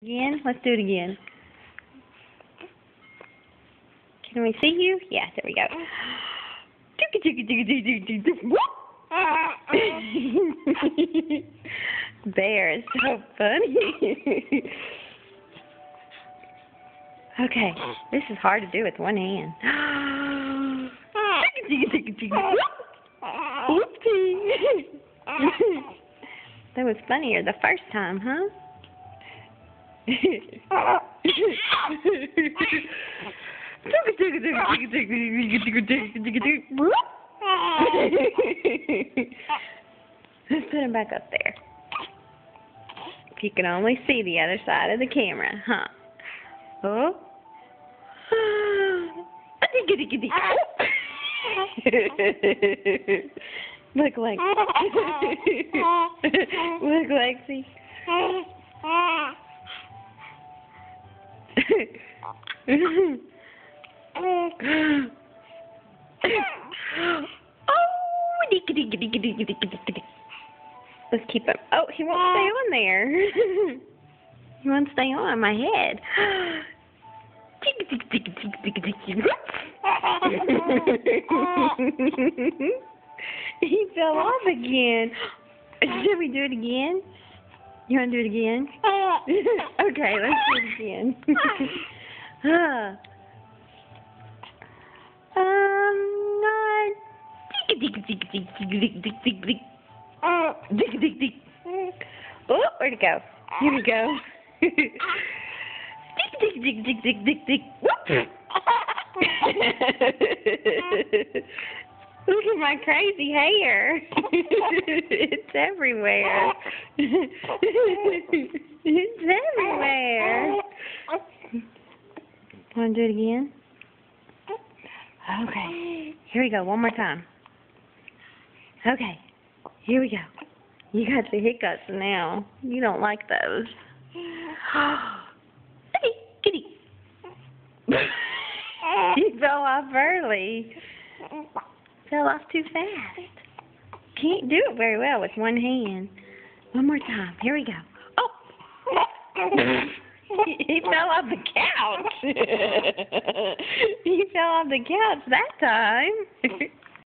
Again? Let's do it again. Can we see you? Yeah, there we go. Bear is so funny. Okay, this is hard to do with one hand. Whoopsie. That was funnier the first time, huh? Let's put him back up there. If you can only see the other side of the camera, huh? Oh. Look, Lexi. Look, Lexi. Let's keep him. Oh, he won't stay on there. He won't stay on my head. He fell off again. Should we do it again? You want to do it again? Okay, let's do it again. Oh, where'd it go? Here we go. Look at my crazy hair. It's everywhere. It's everywhere. Want to do it again? Okay. Here we go. One more time. Okay. Here we go. You got the hiccups now. You don't like those. Hey, kitty. He fell off early. Fell off too fast. Can't do it very well with one hand. One more time. Here we go. Oh! He fell off the couch. He fell off the couch that time.